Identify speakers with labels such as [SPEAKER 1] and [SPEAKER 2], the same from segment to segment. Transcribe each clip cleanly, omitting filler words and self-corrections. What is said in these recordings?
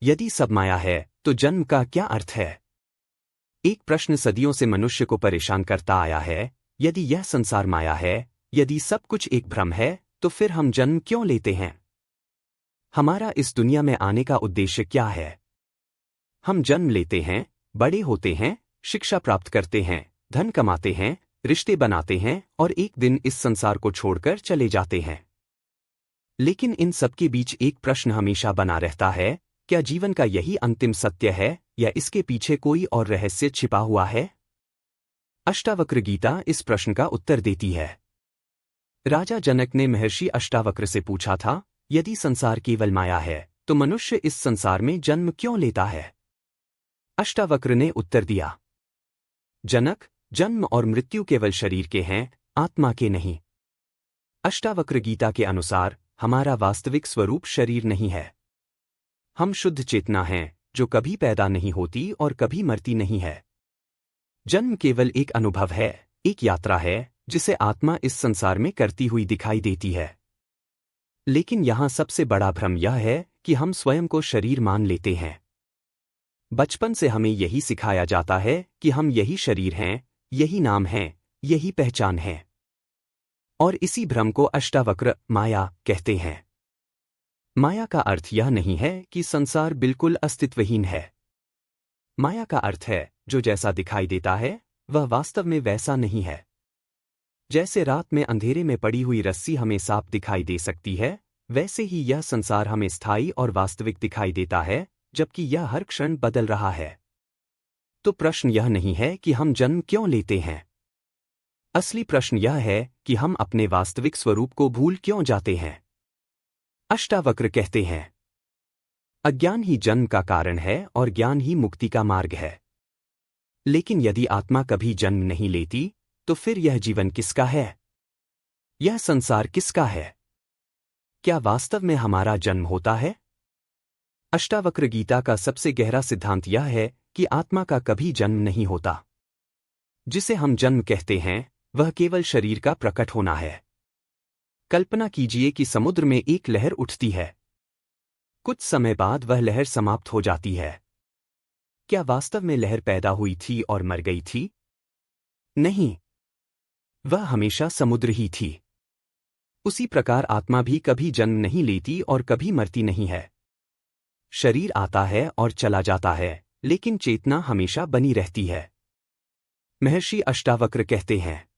[SPEAKER 1] यदि सब माया है तो जन्म का क्या अर्थ है? एक प्रश्न सदियों से मनुष्य को परेशान करता आया है। यदि यह संसार माया है, यदि सब कुछ एक भ्रम है, तो फिर हम जन्म क्यों लेते हैं? हमारा इस दुनिया में आने का उद्देश्य क्या है? हम जन्म लेते हैं, बड़े होते हैं, शिक्षा प्राप्त करते हैं, धन कमाते हैं, रिश्ते बनाते हैं और एक दिन इस संसार को छोड़कर चले जाते हैं। लेकिन इन सबके बीच एक प्रश्न हमेशा बना रहता है, क्या जीवन का यही अंतिम सत्य है या इसके पीछे कोई और रहस्य छिपा हुआ है? अष्टावक्र गीता इस प्रश्न का उत्तर देती है। राजा जनक ने महर्षि अष्टावक्र से पूछा था, यदि संसार केवल माया है तो मनुष्य इस संसार में जन्म क्यों लेता है? अष्टावक्र ने उत्तर दिया, जनक, जन्म और मृत्यु केवल शरीर के हैं, आत्मा के नहीं। अष्टावक्र गीता के अनुसार हमारा वास्तविक स्वरूप शरीर नहीं है। हम शुद्ध चेतना हैं जो कभी पैदा नहीं होती और कभी मरती नहीं है। जन्म केवल एक अनुभव है, एक यात्रा है जिसे आत्मा इस संसार में करती हुई दिखाई देती है। लेकिन यहां सबसे बड़ा भ्रम यह है कि हम स्वयं को शरीर मान लेते हैं। बचपन से हमें यही सिखाया जाता है कि हम यही शरीर हैं, यही नाम है, यही पहचान है। और इसी भ्रम को अष्टावक्र माया कहते हैं। माया का अर्थ यह नहीं है कि संसार बिल्कुल अस्तित्वहीन है। माया का अर्थ है जो जैसा दिखाई देता है वह वास्तव में वैसा नहीं है। जैसे रात में अंधेरे में पड़ी हुई रस्सी हमें साफ दिखाई दे सकती है, वैसे ही यह संसार हमें स्थायी और वास्तविक दिखाई देता है, जबकि यह हर क्षण बदल रहा है। तो प्रश्न यह नहीं है कि हम जन्म क्यों लेते हैं। असली प्रश्न यह है कि हम अपने वास्तविक स्वरूप को भूल क्यों जाते हैं। अष्टावक्र कहते हैं, अज्ञान ही जन्म का कारण है और ज्ञान ही मुक्ति का मार्ग है। लेकिन यदि आत्मा कभी जन्म नहीं लेती, तो फिर यह जीवन किसका है? यह संसार किसका है? क्या वास्तव में हमारा जन्म होता है? अष्टावक्र गीता का सबसे गहरा सिद्धांत यह है कि आत्मा का कभी जन्म नहीं होता। जिसे हम जन्म कहते हैं, वह केवल शरीर का प्रकट होना है। कल्पना कीजिए कि समुद्र में एक लहर उठती है। कुछ समय बाद वह लहर समाप्त हो जाती है। क्या वास्तव में लहर पैदा हुई थी और मर गई थी? नहीं, वह हमेशा समुद्र ही थी। उसी प्रकार आत्मा भी कभी जन्म नहीं लेती और कभी मरती नहीं है। शरीर आता है और चला जाता है, लेकिन चेतना हमेशा बनी रहती है। महर्षि अष्टावक्र कहते हैं,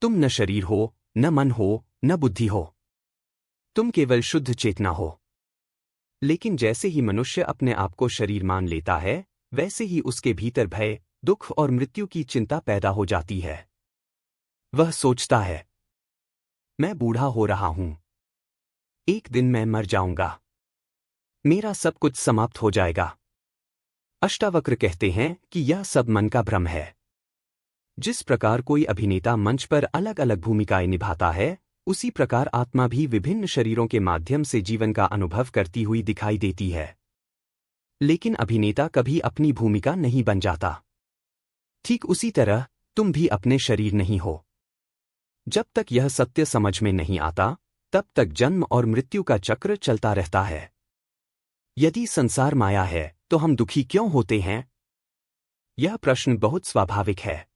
[SPEAKER 1] तुम न शरीर हो, न मन हो, न बुद्धि हो। तुम केवल शुद्ध चेतना हो। लेकिन जैसे ही मनुष्य अपने आप को शरीर मान लेता है, वैसे ही उसके भीतर भय, दुख और मृत्यु की चिंता पैदा हो जाती है। वह सोचता है, मैं बूढ़ा हो रहा हूं। एक दिन मैं मर जाऊंगा। मेरा सब कुछ समाप्त हो जाएगा। अष्टावक्र कहते हैं कि यह सब मन का भ्रम है। जिस प्रकार कोई अभिनेता मंच पर अलग अलग भूमिकाएं निभाता है, उसी प्रकार आत्मा भी विभिन्न शरीरों के माध्यम से जीवन का अनुभव करती हुई दिखाई देती है। लेकिन अभिनेता कभी अपनी भूमिका नहीं बन जाता। ठीक उसी तरह तुम भी अपने शरीर नहीं हो। जब तक यह सत्य समझ में नहीं आता, तब तक जन्म और मृत्यु का चक्र चलता रहता है। यदि संसार माया है, तो हम दुखी क्यों होते हैं? यह प्रश्न बहुत स्वाभाविक है।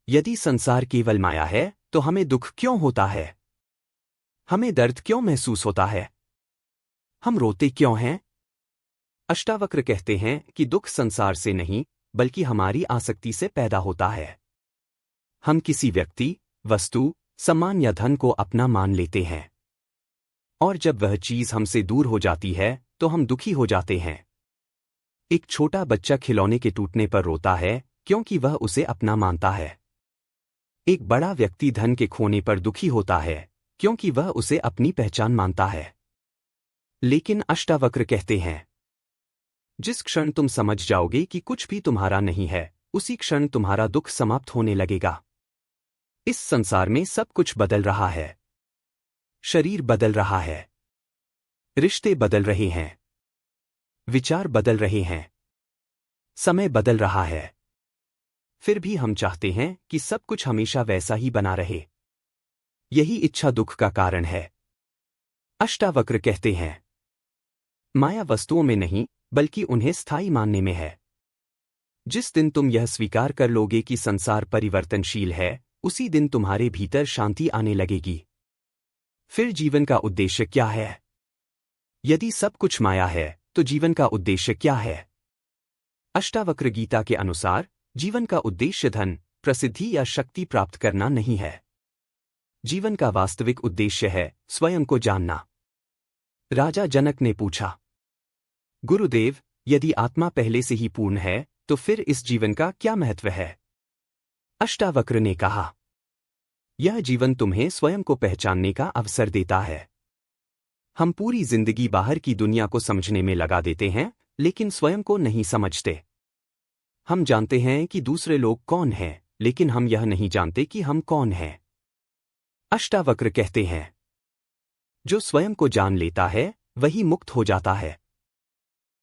[SPEAKER 1] यदि संसार केवल माया है, तो हमें दुख क्यों होता है? हमें दर्द क्यों महसूस होता है? हम रोते क्यों हैं? अष्टावक्र कहते हैं कि दुख संसार से नहीं, बल्कि हमारी आसक्ति से पैदा होता है। हम किसी व्यक्ति, वस्तु, सम्मान या धन को अपना मान लेते हैं। और जब वह चीज हमसे दूर हो जाती है, तो हम दुखी हो जाते हैं। एक छोटा बच्चा खिलौने के टूटने पर रोता है, क्योंकि वह उसे अपना मानता है। एक बड़ा व्यक्ति धन के खोने पर दुखी होता है, क्योंकि वह उसे अपनी पहचान मानता है। लेकिन अष्टावक्र कहते हैं, जिस क्षण तुम समझ जाओगे कि कुछ भी तुम्हारा नहीं है, उसी क्षण तुम्हारा दुख समाप्त होने लगेगा। इस संसार में सब कुछ बदल रहा है। शरीर बदल रहा है। रिश्ते बदल रहे हैं। विचार बदल रहे हैं। समय बदल रहा है। फिर भी हम चाहते हैं कि सब कुछ हमेशा वैसा ही बना रहे। यही इच्छा दुख का कारण है। अष्टावक्र कहते हैं, माया वस्तुओं में नहीं, बल्कि उन्हें स्थायी मानने में है। जिस दिन तुम यह स्वीकार कर लोगे कि संसार परिवर्तनशील है, उसी दिन तुम्हारे भीतर शांति आने लगेगी। फिर जीवन का उद्देश्य क्या है? यदि सब कुछ माया है, तो जीवन का उद्देश्य क्या है? अष्टावक्र गीता के अनुसार जीवन का उद्देश्य धन, प्रसिद्धि या शक्ति प्राप्त करना नहीं है। जीवन का वास्तविक उद्देश्य है स्वयं को जानना। राजा जनक ने पूछा, गुरुदेव, यदि आत्मा पहले से ही पूर्ण है, तो फिर इस जीवन का क्या महत्व है? अष्टावक्र ने कहा, यह जीवन तुम्हें स्वयं को पहचानने का अवसर देता है। हम पूरी जिंदगी बाहर की दुनिया को समझने में लगा देते हैं, लेकिन स्वयं को नहीं समझते। हम जानते हैं कि दूसरे लोग कौन हैं, लेकिन हम यह नहीं जानते कि हम कौन हैं। अष्टावक्र कहते हैं, जो स्वयं को जान लेता है, वही मुक्त हो जाता है।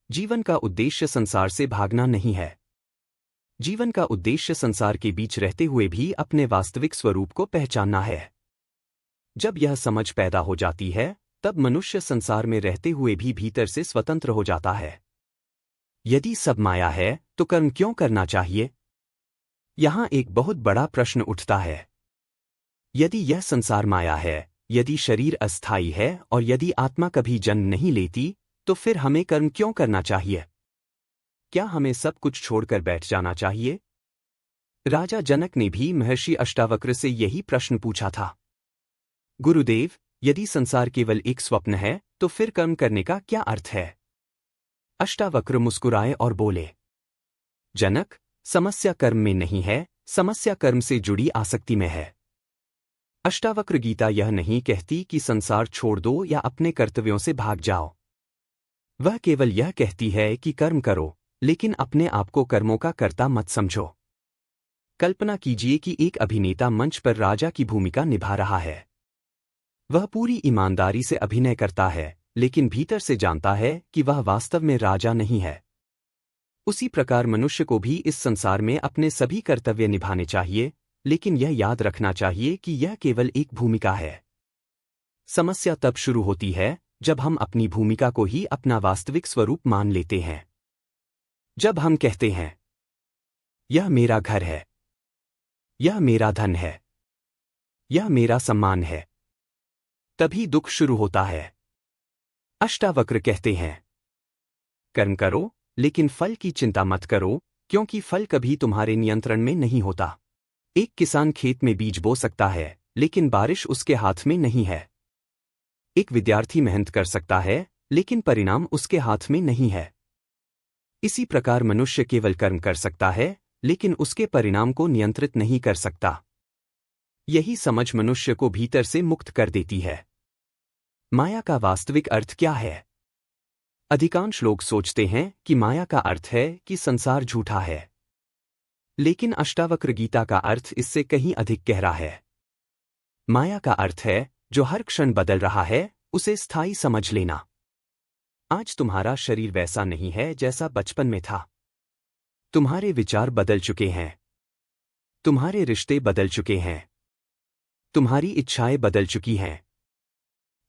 [SPEAKER 1] जीवन का उद्देश्य संसार से भागना नहीं है। जीवन का उद्देश्य संसार के बीच रहते हुए भी अपने वास्तविक स्वरूप को पहचानना है। जब यह समझ पैदा हो जाती है, तब मनुष्य संसार में रहते हुए भी भीतर से स्वतंत्र हो जाता है। यदि सब माया है, तो कर्म क्यों करना चाहिए? यहां एक बहुत बड़ा प्रश्न उठता है। यदि यह संसार माया है, यदि शरीर अस्थायी है और यदि आत्मा कभी जन्म नहीं लेती, तो फिर हमें कर्म क्यों करना चाहिए? क्या हमें सब कुछ छोड़कर बैठ जाना चाहिए? राजा जनक ने भी महर्षि अष्टावक्र से यही प्रश्न पूछा था। गुरुदेव, यदि संसार केवल एक स्वप्न है, तो फिर कर्म करने का क्या अर्थ है? अष्टावक्र मुस्कुराए और बोले, जनक, समस्या कर्म में नहीं है, समस्या कर्म से जुड़ी आसक्ति में है। अष्टावक्र गीता यह नहीं कहती कि संसार छोड़ दो या अपने कर्तव्यों से भाग जाओ। वह केवल यह कहती है कि कर्म करो, लेकिन अपने आप को कर्मों का कर्ता मत समझो। कल्पना कीजिए कि एक अभिनेता मंच पर राजा की भूमिका निभा रहा है। वह पूरी ईमानदारी से अभिनय करता है, लेकिन भीतर से जानता है कि वह वास्तव में राजा नहीं है। उसी प्रकार मनुष्य को भी इस संसार में अपने सभी कर्तव्य निभाने चाहिए, लेकिन यह याद रखना चाहिए कि यह केवल एक भूमिका है। समस्या तब शुरू होती है जब हम अपनी भूमिका को ही अपना वास्तविक स्वरूप मान लेते हैं। जब हम कहते हैं, यह मेरा घर है, यह मेरा धन है, यह मेरा सम्मान है, तभी दुख शुरू होता है। अष्टावक्र कहते हैं, कर्म करो, लेकिन फल की चिंता मत करो, क्योंकि फल कभी तुम्हारे नियंत्रण में नहीं होता। एक किसान खेत में बीज बो सकता है, लेकिन बारिश उसके हाथ में नहीं है। एक विद्यार्थी मेहनत कर सकता है, लेकिन परिणाम उसके हाथ में नहीं है। इसी प्रकार मनुष्य केवल कर्म कर सकता है, लेकिन उसके परिणाम को नियंत्रित नहीं कर सकता। यही समझ मनुष्य को भीतर से मुक्त कर देती है। माया का वास्तविक अर्थ क्या है? अधिकांश लोग सोचते हैं कि माया का अर्थ है कि संसार झूठा है। लेकिन अष्टावक्र गीता का अर्थ इससे कहीं अधिक गहरा है। माया का अर्थ है, जो हर क्षण बदल रहा है, उसे स्थायी समझ लेना। आज तुम्हारा शरीर वैसा नहीं है जैसा बचपन में था। तुम्हारे विचार बदल चुके हैं। तुम्हारे रिश्ते बदल चुके हैं। तुम्हारी इच्छाएं बदल चुकी हैं।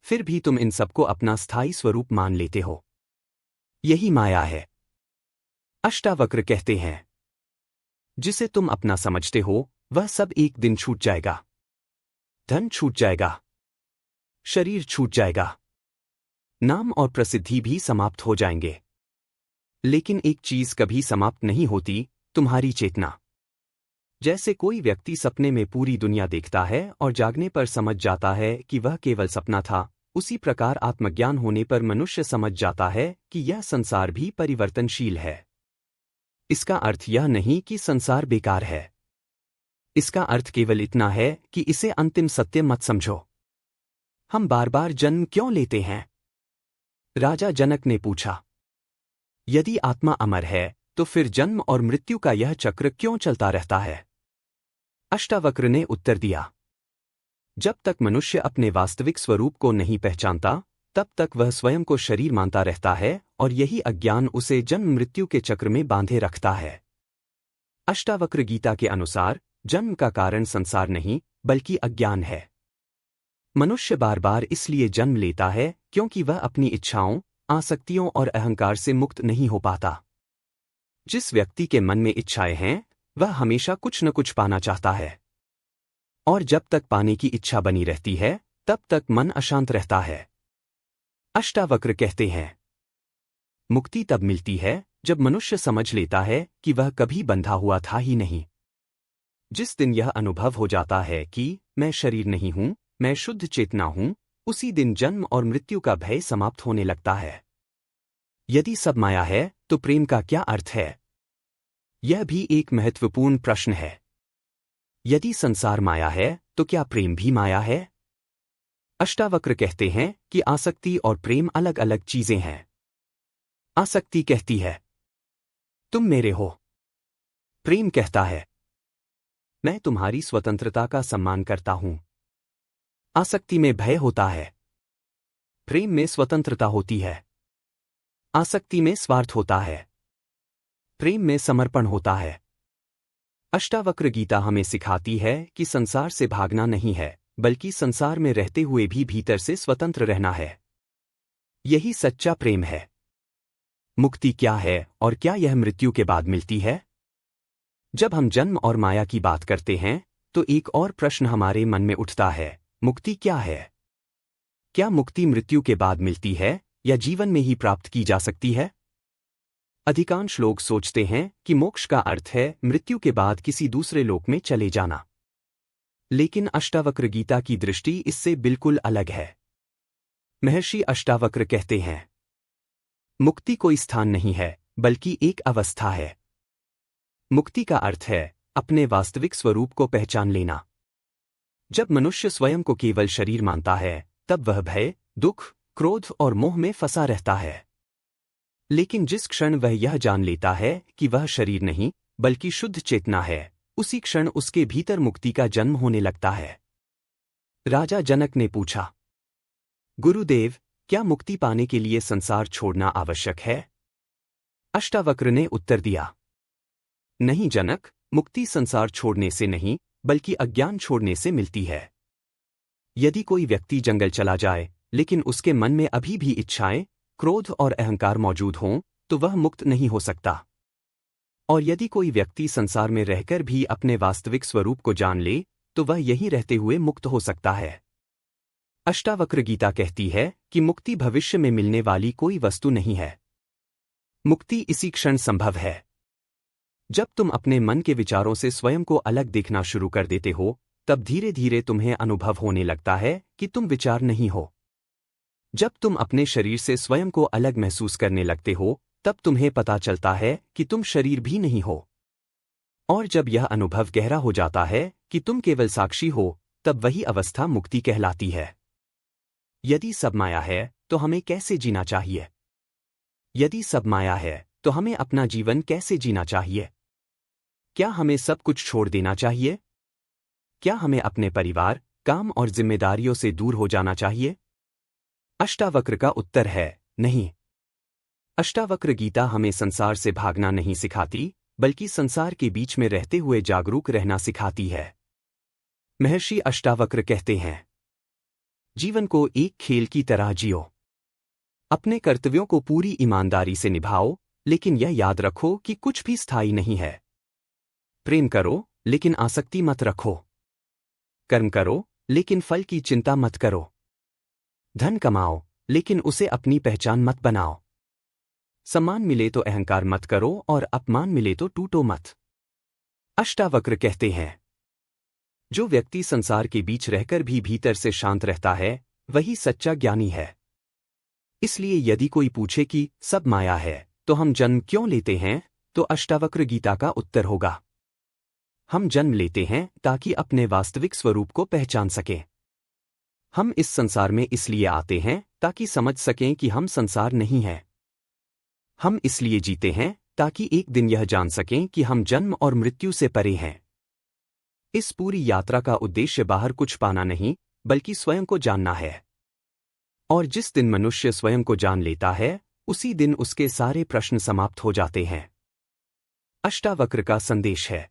[SPEAKER 1] फिर भी तुम इन सबको अपना स्थायी स्वरूप मान लेते हो। यही माया है। अष्टावक्र कहते हैं, जिसे तुम अपना समझते हो, वह सब एक दिन छूट जाएगा। धन छूट जाएगा, शरीर छूट जाएगा, नाम और प्रसिद्धि भी समाप्त हो जाएंगे। लेकिन एक चीज कभी समाप्त नहीं होती, तुम्हारी चेतना। जैसे कोई व्यक्ति सपने में पूरी दुनिया देखता है और जागने पर समझ जाता है कि वह केवल सपना था, उसी प्रकार आत्मज्ञान होने पर मनुष्य समझ जाता है कि यह संसार भी परिवर्तनशील है। इसका अर्थ यह नहीं कि संसार बेकार है। इसका अर्थ केवल इतना है कि इसे अंतिम सत्य मत समझो। हम बार बार जन्म क्यों लेते हैं? राजा जनक ने पूछा, यदि आत्मा अमर है, तो फिर जन्म और मृत्यु का यह चक्र क्यों चलता रहता है? अष्टावक्र ने उत्तर दिया, जब तक मनुष्य अपने वास्तविक स्वरूप को नहीं पहचानता, तब तक वह स्वयं को शरीर मानता रहता है और यही अज्ञान उसे जन्म मृत्यु के चक्र में बांधे रखता है। अष्टावक्र गीता के अनुसार जन्म का कारण संसार नहीं, बल्कि अज्ञान है। मनुष्य बार बार इसलिए जन्म लेता है क्योंकि वह अपनी इच्छाओं, आसक्तियों और अहंकार से मुक्त नहीं हो पाता। जिस व्यक्ति के मन में इच्छाएं हैं, वह हमेशा कुछ न कुछ पाना चाहता है। और जब तक पाने की इच्छा बनी रहती है, तब तक मन अशांत रहता है। अष्टावक्र कहते हैं, मुक्ति तब मिलती है जब मनुष्य समझ लेता है कि वह कभी बंधा हुआ था ही नहीं। जिस दिन यह अनुभव हो जाता है कि मैं शरीर नहीं हूं, मैं शुद्ध चेतना हूं, उसी दिन जन्म और मृत्यु का भय समाप्त होने लगता है। यदि सब माया है तो प्रेम का क्या अर्थ है? यह भी एक महत्वपूर्ण प्रश्न है। यदि संसार माया है तो क्या प्रेम भी माया है? अष्टावक्र कहते हैं कि आसक्ति और प्रेम अलग अलग चीजें हैं। आसक्ति कहती है, तुम मेरे हो। प्रेम कहता है, मैं तुम्हारी स्वतंत्रता का सम्मान करता हूं। आसक्ति में भय होता है, प्रेम में स्वतंत्रता होती है। आसक्ति में स्वार्थ होता है, प्रेम में समर्पण होता है। अष्टावक्र गीता हमें सिखाती है कि संसार से भागना नहीं है, बल्कि संसार में रहते हुए भी भीतर से स्वतंत्र रहना है। यही सच्चा प्रेम है। मुक्ति क्या है और क्या यह मृत्यु के बाद मिलती है? जब हम जन्म और माया की बात करते हैं, तो एक और प्रश्न हमारे मन में उठता है, मुक्ति क्या है? क्या मुक्ति मृत्यु के बाद मिलती है या जीवन में ही प्राप्त की जा सकती है? अधिकांश लोग सोचते हैं कि मोक्ष का अर्थ है मृत्यु के बाद किसी दूसरे लोक में चले जाना। लेकिन अष्टावक्र गीता की दृष्टि इससे बिल्कुल अलग है। महर्षि अष्टावक्र कहते हैं, मुक्ति कोई स्थान नहीं है, बल्कि एक अवस्था है। मुक्ति का अर्थ है अपने वास्तविक स्वरूप को पहचान लेना। जब मनुष्य स्वयं को केवल शरीर मानता है, तब वह भय, दुख, क्रोध और मोह में फंसा रहता है। लेकिन जिस क्षण वह यह जान लेता है कि वह शरीर नहीं, बल्कि शुद्ध चेतना है, उसी क्षण उसके भीतर मुक्ति का जन्म होने लगता है। राजा जनक ने पूछा, गुरुदेव, क्या मुक्ति पाने के लिए संसार छोड़ना आवश्यक है? अष्टावक्र ने उत्तर दिया, नहीं जनक, मुक्ति संसार छोड़ने से नहीं, बल्कि अज्ञान छोड़ने से मिलती है। यदि कोई व्यक्ति जंगल चला जाए, लेकिन उसके मन में अभी भी इच्छाएं, क्रोध और अहंकार मौजूद हों, तो वह मुक्त नहीं हो सकता। और यदि कोई व्यक्ति संसार में रहकर भी अपने वास्तविक स्वरूप को जान ले, तो वह यहीं रहते हुए मुक्त हो सकता है। अष्टावक्र गीता कहती है कि मुक्ति भविष्य में मिलने वाली कोई वस्तु नहीं है। मुक्ति इसी क्षण संभव है। जब तुम अपने मन के विचारों से स्वयं को अलग देखना शुरू कर देते हो, तब धीरे धीरे तुम्हें अनुभव होने लगता है कि तुम विचार नहीं हो। जब तुम अपने शरीर से स्वयं को अलग महसूस करने लगते हो, तब तुम्हें पता चलता है कि तुम शरीर भी नहीं हो। और जब यह अनुभव गहरा हो जाता है कि तुम केवल साक्षी हो, तब वही अवस्था मुक्ति कहलाती है। यदि सब माया है, तो हमें कैसे जीना चाहिए? यदि सब माया है, तो हमें अपना जीवन कैसे जीना चाहिए? क्या हमें सब कुछ छोड़ देना चाहिए? क्या हमें अपने परिवार, काम और जिम्मेदारियों से दूर हो जाना चाहिए? अष्टावक्र का उत्तर है, नहीं। अष्टावक्र गीता हमें संसार से भागना नहीं सिखाती, बल्कि संसार के बीच में रहते हुए जागरूक रहना सिखाती है। महर्षि अष्टावक्र कहते हैं, जीवन को एक खेल की तरह जियो। अपने कर्तव्यों को पूरी ईमानदारी से निभाओ, लेकिन यह याद रखो कि कुछ भी स्थायी नहीं है। प्रेम करो, लेकिन आसक्ति मत रखो। कर्म करो, लेकिन फल की चिंता मत करो। धन कमाओ, लेकिन उसे अपनी पहचान मत बनाओ। सम्मान मिले तो अहंकार मत करो और अपमान मिले तो टूटो मत। अष्टावक्र कहते हैं, जो व्यक्ति संसार के बीच रहकर भी भीतर से शांत रहता है, वही सच्चा ज्ञानी है। इसलिए यदि कोई पूछे कि सब माया है, तो हम जन्म क्यों लेते हैं, तो अष्टावक्र गीता का उत्तर होगा, हम जन्म लेते हैं ताकि अपने वास्तविक स्वरूप को पहचान सकें। हम इस संसार में इसलिए आते हैं ताकि समझ सकें कि हम संसार नहीं हैं। हम इसलिए जीते हैं ताकि एक दिन यह जान सकें कि हम जन्म और मृत्यु से परे हैं। इस पूरी यात्रा का उद्देश्य बाहर कुछ पाना नहीं, बल्कि स्वयं को जानना है। और जिस दिन मनुष्य स्वयं को जान लेता है, उसी दिन उसके सारे प्रश्न समाप्त हो जाते हैं। अष्टावक्र का संदेश है,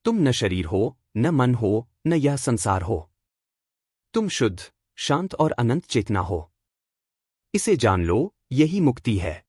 [SPEAKER 1] तुम न शरीर हो, न मन हो, न यह संसार हो। तुम शुद्ध, शांत और अनंत चेतना हो। इसे जान लो, यही मुक्ति है।